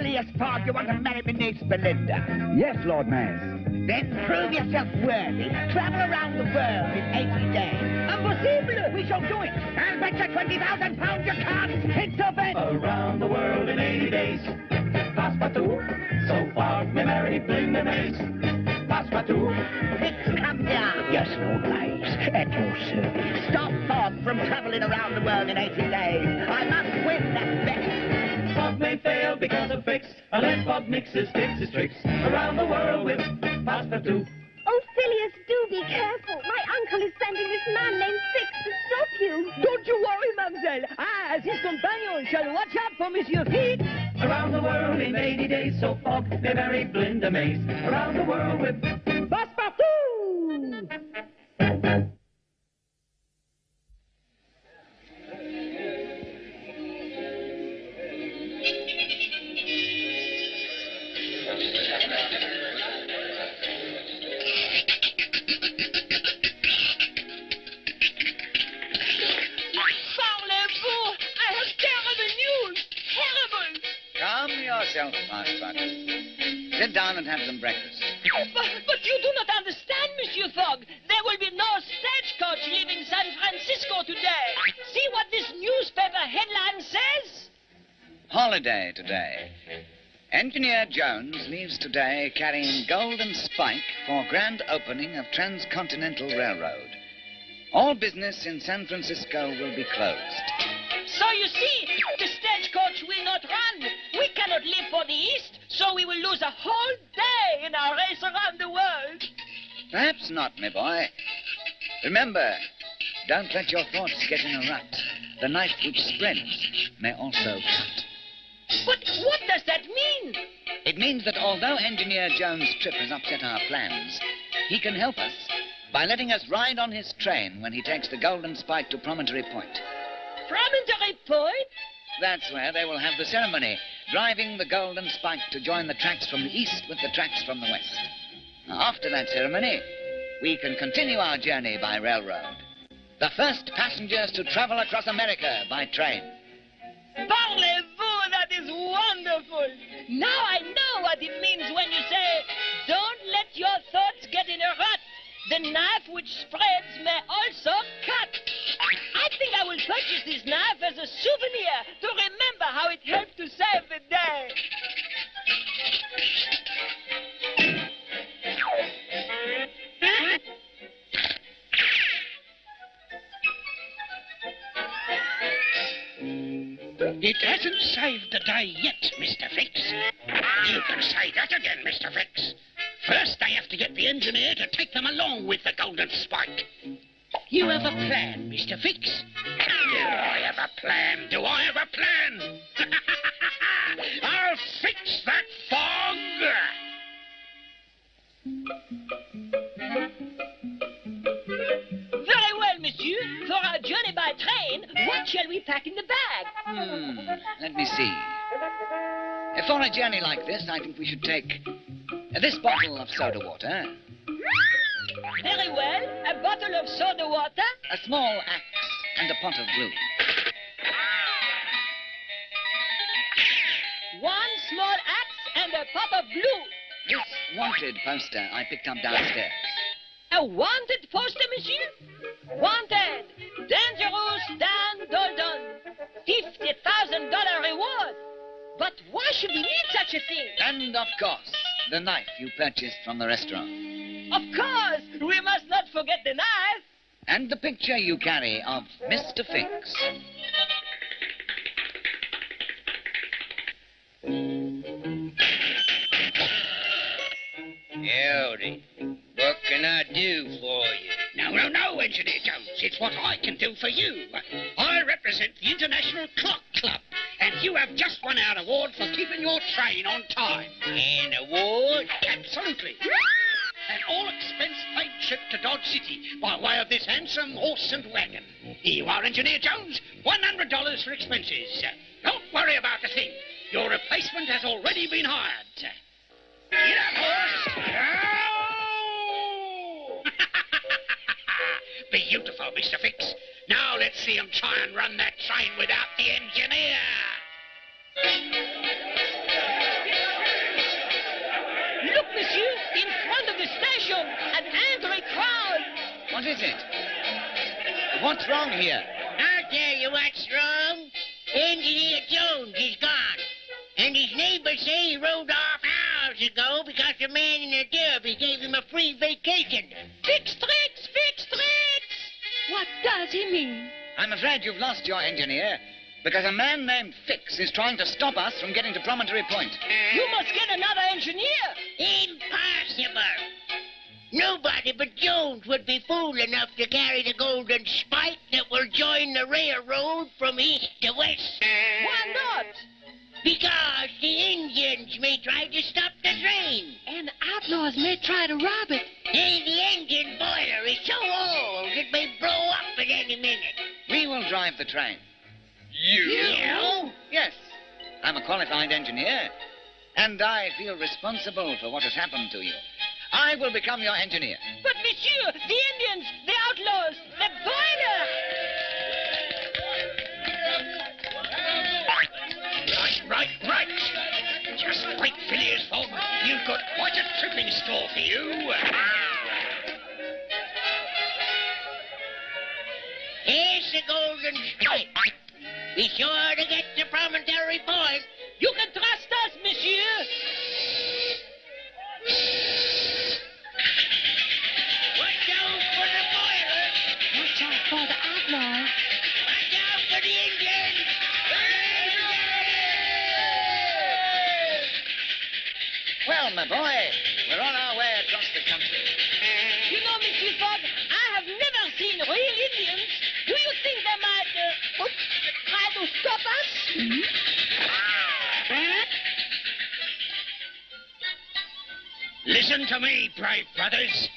Phileas Fogg, you want to marry my niece Belinda? Yes, Lord Maze. Then prove yourself worthy. Travel around the world in 80 days. Impossible! We shall do it. I'll bet you £20,000 you can't. It's a bet. Around the world in 80 days. Passepartout. So far, me marry Belinda Maze. Passepartout. Fix, come here. Yes, Lord Maze. At your service. Stop Fogg from traveling around the world in 80 days. I must win that bet. Fogg may fail because of Fix, unless Fogg mixes, fixes tricks around the world with Passepartout. Oh, Phileas, do be careful. My uncle is sending this man named Fix to stop you. Don't you worry, mademoiselle. I, as his companion, shall watch out for Monsieur Fix. Around the world in 80 days, so Fogg may marry Belinda Maze. Around the world with Passepartout! Calm yourself, Passepartout. Sit down and have some breakfast. But you do not understand, Monsieur Fogg. There will be no stagecoach leaving San Francisco today. See what this newspaper headline says? Holiday today. Engineer Jones leaves today carrying golden spike for grand opening of Transcontinental Railroad. All business in San Francisco will be closed. So you see, the stagecoach will not run. We cannot live for the East, so we will lose a whole day in our race around the world. Perhaps not, my boy. Remember, don't let your thoughts get in a rut. The knife which spreads may also cut. But what does that mean? It means that although Engineer Jones' trip has upset our plans, he can help us by letting us ride on his train when he takes the Golden Spike to Promontory Point. Promontory Point? That's where they will have the ceremony, driving the Golden Spike to join the tracks from the east with the tracks from the west. Now, after that ceremony, we can continue our journey by railroad. The first passengers to travel across America by train. Parlez-vous, that is wonderful. Now I know what it means when you say, don't let your thoughts get in a rut. The knife which spreads may also cut. I think I will purchase this knife as a souvenir to remember how it helped to save the day. It hasn't saved the day yet, Mr. Fix. You can say that again, Mr. Fix. First, they have to get the engineer to take them along with the Golden Spike. You have a plan, Mr. Fix? Do I have a plan? Do I have a plan? I'll fix that fog! Very well, monsieur. For our journey by train, what shall we pack in the bag? Let me see. For a journey like this, I think we should take this bottle of soda water, Very well. A bottle of soda water. a small axe, and a pot of glue. One small axe and a pot of glue. This wanted poster I picked up downstairs. A wanted poster, monsieur? Wanted. Dangerous Dan Doldon. $50,000 reward. But why should we need such a thing? And, of course, the knife you purchased from the restaurant. Of course, we must not forget the knife. And the picture you carry of Mr. Fix. Howdy. What can I do for you? No, Engineer Jones. It's what I can do for you. I represent the International Clock Club, and you have just won our award for keeping your train on time. An award? Absolutely. An all-expense paid trip to Dodge City by way of this handsome horse and wagon. Here you are, Engineer Jones. $100 for expenses. Don't worry about the thing. Your replacement has already been hired. Get up, horse. Beautiful, Mr. Fix. Now let's see him try and run that train without the engineer. What is it? What's wrong here? I'll tell you what's wrong. Engineer Jones is gone. And his neighbors say he rode off hours ago because the man in the derby gave him a free vacation. Fix tricks! Fix tricks! What does he mean? I'm afraid you've lost your engineer, because a man named Fix is trying to stop us from getting to Promontory Point. You must get another engineer. Impossible. Nobody but Jones would be fool enough to carry the golden spike that will join the railroad from east to west. Why not? Because the Indians may try to stop the train. And outlaws may try to rob it. And the engine boiler is so old it may blow up at any minute. We will drive the train. You? Yes. I'm a qualified engineer, and I feel responsible for what has happened to you. I will become your engineer. But, monsieur, the Indians, the outlaws, the boiler. Right. Just wait, Phileas Fogg. You've got quite a trip in store for you. Here's the golden spike. Be sure to get to Promontory Point. You can trust us, monsieur. Watch out for the boiler. Watch out for the outlaws. Watch out for the Indians. Well, my boy, we're on our way across the country. You know, Monsieur Fogg, I have never seen real Indians. Do you think they might try to stop us? Listen to me, brave brothers.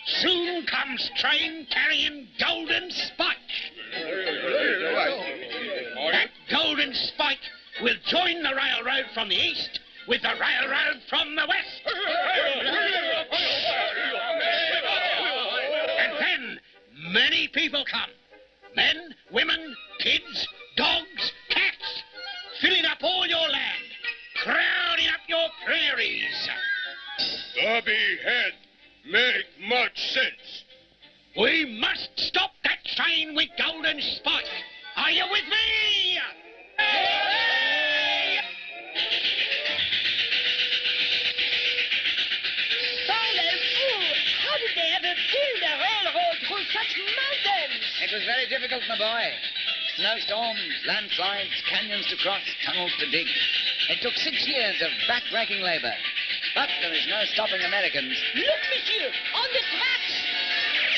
Soon comes train carrying golden spike. That golden spike will join the railroad from the east with the railroad from the west. And then many people come. Men, women, kids, dogs, cats, filling up all your land, crowding up your prairies. Derby Head make much sense. We must stop that train with golden spike. Are you with me? How did they ever build a railroad through such mountains? It was very difficult, my boy. Snowstorms, landslides, canyons to cross, tunnels to dig. It took 6 years of back-breaking labor. But there is no stopping Americans. Look, monsieur, on the tracks.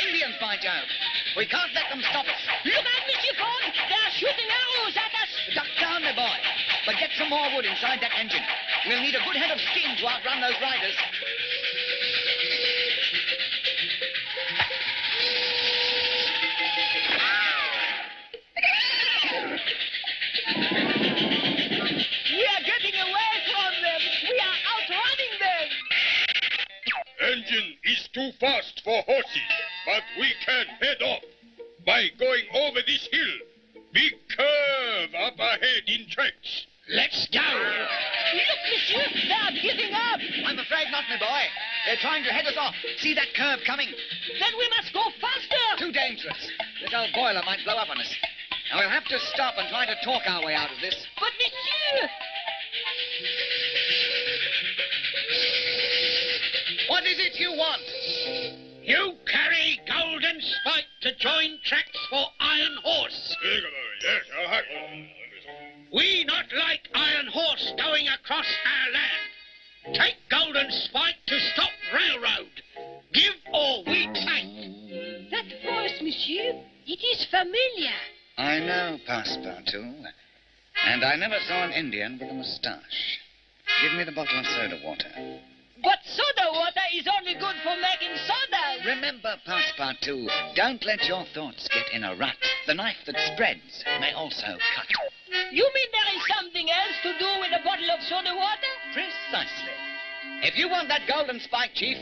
Indians, by Jove. We can't let them stop us. Look out, Monsieur Fogg. They are shooting arrows at us. Duck down, my boy. But get some more wood inside that engine. We'll need a good head of steam to outrun those riders. We are getting away from them. We are outrunning them. Engine is too fast for horses, but we can head off by going over this hill. Big curve up ahead in tracks. Let's go. Look, monsieur, they are giving up. I'm afraid not, my boy. They're trying to head us off. See that curve coming? Then we must go faster. Too dangerous. This old boiler might blow up on us. Now we'll have to stop and try to talk our way out of this. But, monsieur... What is it you want? You carry golden spike to join tracks for Iron Horse. Yes, We not like Iron Horse going across our land. Take golden spike to stop railroad. Give or we take. That voice, monsieur, it is familiar. I know, Passepartout. And I never saw an Indian with a moustache. Give me the bottle of soda water. But soda water is only good for making sodas. Remember, Passepartout, don't let your thoughts get in a rut. The knife that spreads may also cut. You mean there is something else to do with a bottle of soda water? Precisely. If you want that golden spike, Chief,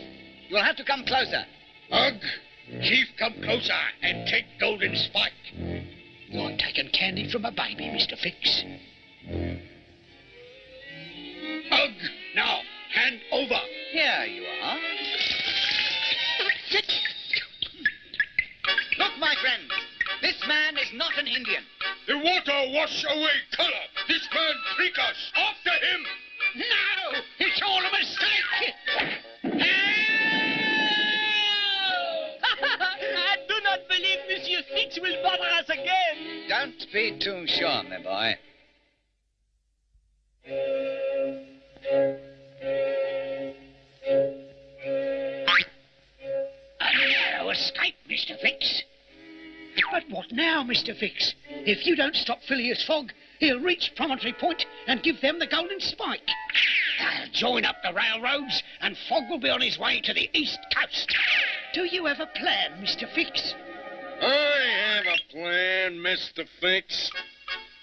you'll have to come closer. Fogg, Chief, come closer and take golden spike. You're taking candy from a baby, Mr. Fix. Fogg, now, hand over. Here you are. wash away color. This man trick us. After him. No! It's all a mistake! I do not believe Monsieur Fix will bother us again. Don't be too sure, my boy. A narrow escape, Mr. Fix. But what now, Mr. Fix? If you don't stop Phileas Fogg, he'll reach Promontory Point and give them the golden spike. They'll join up the railroads, and Fogg will be on his way to the east coast. Do you have a plan, Mr. Fix? I have a plan, Mr. Fix.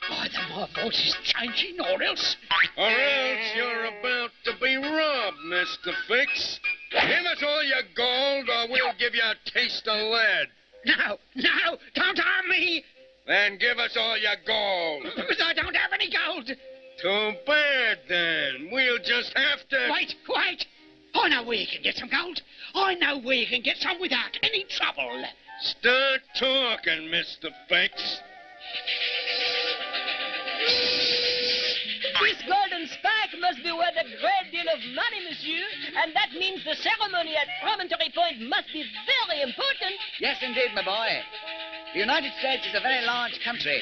Either my voice is changing, or else... Or else you're about to be robbed, Mr. Fix. Give us all your gold, or we'll give you a taste of lead. No, don't harm me! Then give us all your gold. But I don't have any gold. Too bad, then. We'll just have to... Wait! I know where you can get some gold. I know where you can get some without any trouble. Start talking, Mr. Fix. This golden spike must be worth a great deal of money, monsieur, and that means the ceremony at Promontory Point must be very important. Yes, indeed, my boy. The United States is a very large country,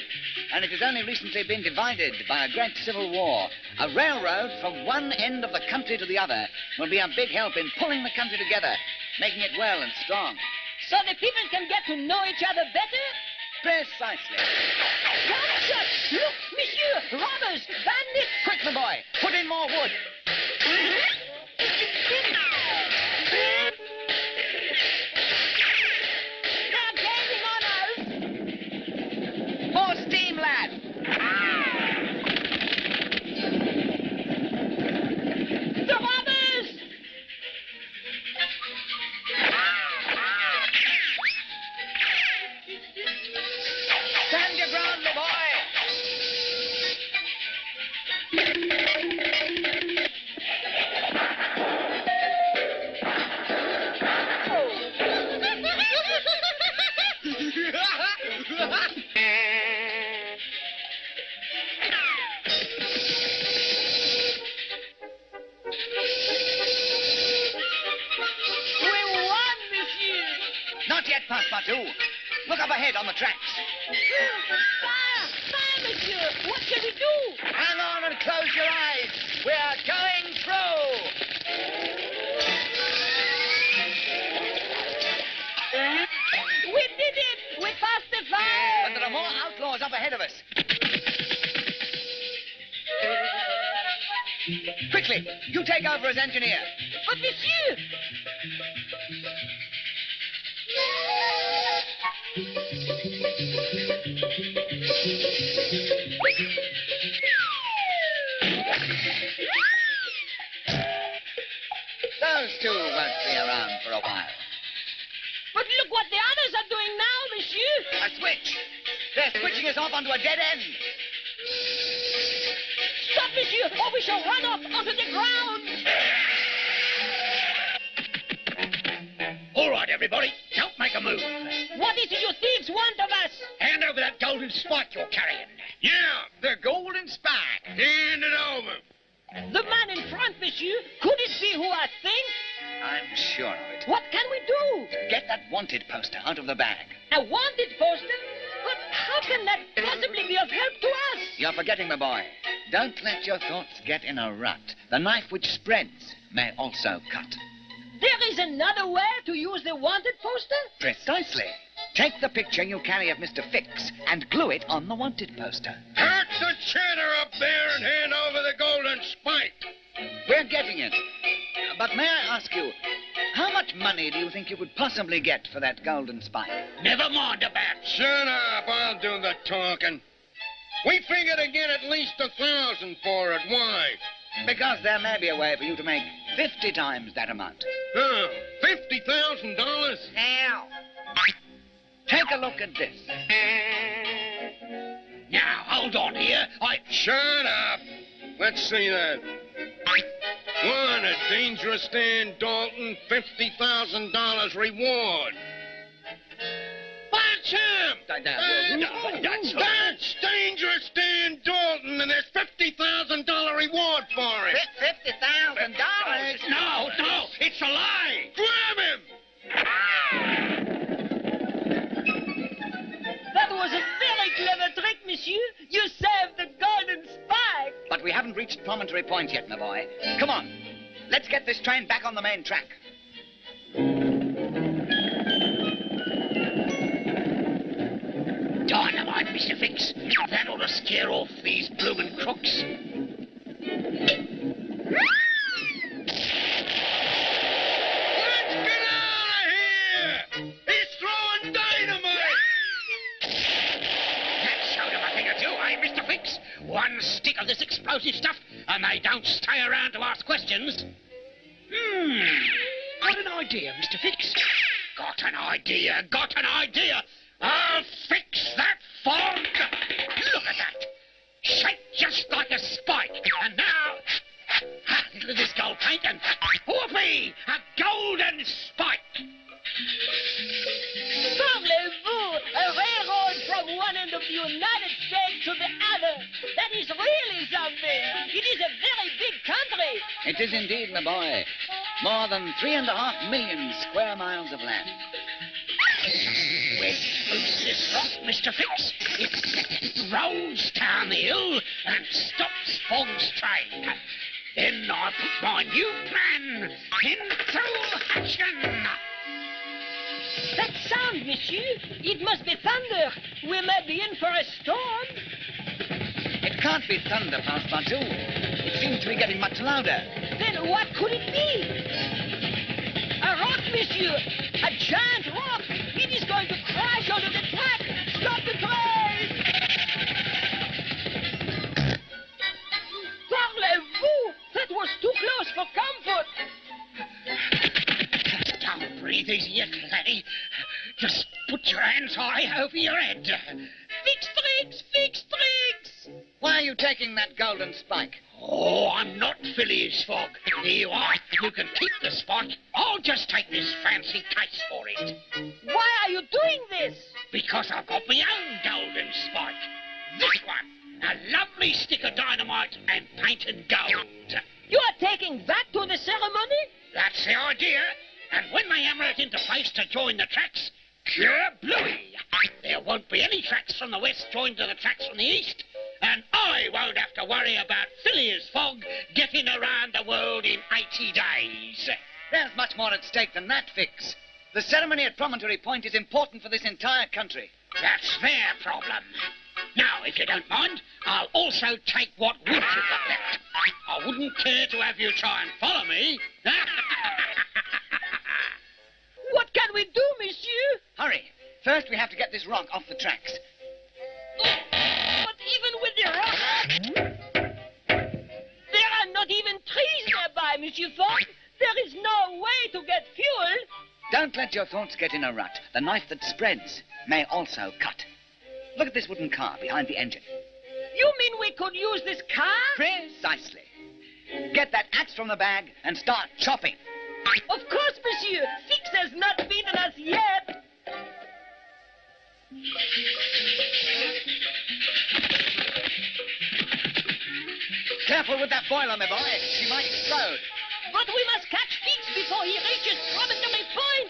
and it has only recently been divided by a great civil war. A railroad from one end of the country to the other will be a big help in pulling the country together, making it well and strong. So the people can get to know each other better? Precisely. Gunshot! Look, monsieur! Robbers! Bandits! Quick, my boy! Put in more wood. They're gaining on us! More steam, lad! The robbers! Stand your ground, my boy! Not yet, Passepartout. Look up ahead on the tracks. Fire! Fire, monsieur! What shall we do? Hang on and close your eyes. We're going through. We did it! We passed the fire! But there are more outlaws up ahead of us. Quickly, you take over as engineer. But monsieur! Those two won't be around for a while. But look what the others are doing now, monsieur! A switch. They're switching us off onto a dead end. Stop, monsieur, or we shall run off onto the ground! All right, everybody, don't make a move. What is it you thieves want of us? Hand over that golden spike you're carrying. Yeah, the golden spike. Hand it over. The man in front, monsieur, could it be who I think? I'm sure of it. What can we do? Get that wanted poster out of the bag. A wanted poster? But how can that possibly be of help to us? You're forgetting, my boy. Don't let your thoughts get in a rut. The knife which spreads may also cut. There is another way to use the wanted poster? Precisely. Take the picture you carry of Mr. Fix and glue it on the wanted poster. Cut the chatter up there and hand over the golden spike. We're getting it. But may I ask you, how much money do you think you could possibly get for that golden spike? Never mind about. Shut up, I'll do the talking. We figure to get at least 1,000 for it. Why? Because there may be a way for you to make 50 times that amount. Oh, $50,000? Now, take a look at this. Now, hold on here. Shut up. Let's see that. What a dangerous Dan Dalton, $50,000 reward. That's him! That's dangerous Dan but we haven't reached Promontory Point yet, my boy. Come on. Let's get this train back on the main track. Dynamite, Mr. Fix. That ought to scare off these bloomin' crooks. Let's get out of here! He's throwing dynamite! That showed him a thing or two, eh, Mr. Fix? One stick of this explosive stuff, and they don't stay around to ask questions. Got an idea, Mr. Fix. Got an idea. I'll fix that fog. Look at that. Shaped just like a spike. And now, look at this gold paint and whoopee, a golden spike. Parlez-vous, a railroad from one end of the United States to the other. That is really something. It is a very big country. It is indeed, my boy. More than 3.5 million square miles of land. We'll boost this rock, Mr. Fix. It rolls down the hill and stops Fogg's train. Then I put my new plan into action. That sound, monsieur. It must be thunder. We may be in for a storm. It can't be thunder, Passepartout. It seems to be getting much louder. Then what could it be? A rock, monsieur. A giant rock. It is going to crash onto the track. Stop the train! Parlez-vous! That was too close for comfort. Don't breathe easy yet, laddie. Just put your hands high over your head. Fix tricks! Fix tricks! Why are you taking that golden spike? Oh, I'm not Phileas Fogg. Here you are. You can keep the spike. I'll just take this fancy case for it. Why are you doing this? Because I've got my own golden spike. This one. A lovely stick of dynamite and painted gold. You are taking that to the ceremony? That's the idea. And when they hammer it into place to join the tracks, pure bluey. There won't be any tracks from the west joined to the tracks from the east. And I won't have to worry about Phileas Fogg getting around the world in 80 days. There's much more at stake than that, Fix. The ceremony at Promontory Point is important for this entire country. That's their problem. Now, if you don't mind, I'll also take what wood you've got left. I wouldn't care to have you try and follow me. What can we do, monsieur? Hurry. First, we have to get this rock off the tracks. But even with the rock, there are not even trees nearby, Monsieur Fogg. There is no way to get fuel. Don't let your thoughts get in a rut. The knife that spreads may also cut. Look at this wooden car behind the engine. You mean we could use this car? Precisely. Get that axe from the bag and start chopping. Of course, monsieur. Fix has not beaten us yet. Careful with that boiler, my boy. She might explode. But we must catch Fix before he reaches Promontory Point.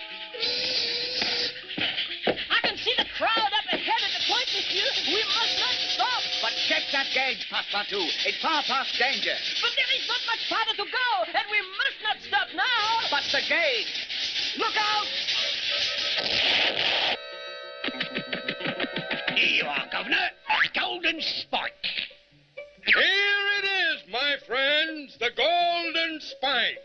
I can see the crowd up ahead at the point, monsieur. We must not stop. But check that gauge, Passepartout. It's far past danger. But there is not much farther to go, and we must not stop now. But the gauge. Look out! Here you are, Governor. A golden spike. Here it is, my friends, the golden spike.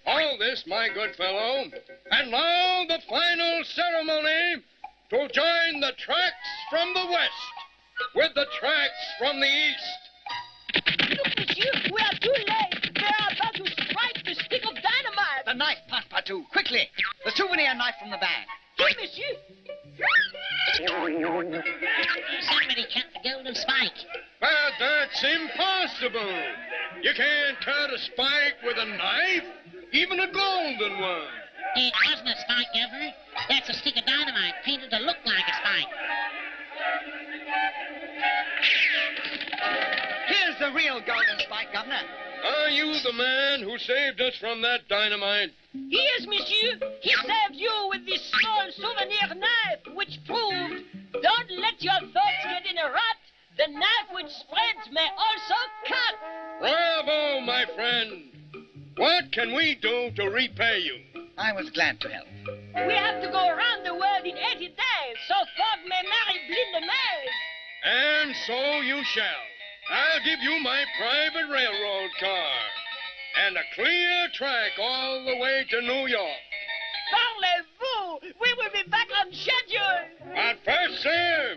All this, my good fellow. And now the final ceremony to join the tracks from the west with the tracks from the east. Look, monsieur, we are too late. They are about to strike the stick of dynamite. The knife, Passepartout, quickly. The souvenir knife from the bag. Here, monsieur. Somebody cut the golden spike. But that's impossible. You can't cut a spike with a knife, even a golden one. It wasn't a spike, Governor. That's a stick of dynamite painted to look like a spike. Here's the real golden spike, Governor. Are you the man who saved us from that dynamite? Yes, monsieur. He saved you with this small souvenir knife, which proved, don't let your thoughts get in a rut. the knife which spreads may also cut. Bravo, my friend. What can we do to repay you? I was glad to help. We have to go around the world in 80 days, so Fogg may marry Belinda Maze. And so you shall. I'll give you my private railroad car and a clear track all the way to New York. Parlez-vous! We will be back on schedule. But first, sir,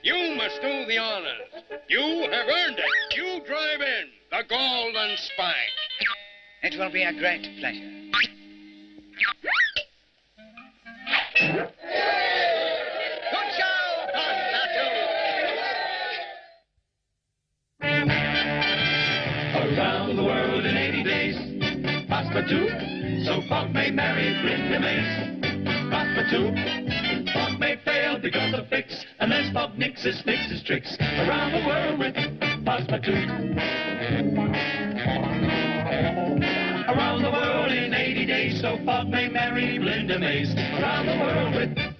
you must do the honors. You have earned it. You drive in the Golden Spike. It will be a great pleasure. Good show, Around the world in 80 days. Passepartout, so Fogg may marry Belinda Maze. Passepartout, Fogg may fail because of Fix, unless Fogg nixes Fix's tricks. Around the world with Passepartout. Around the world in 80 days, so Fogg may marry Belinda Maze. Around the world with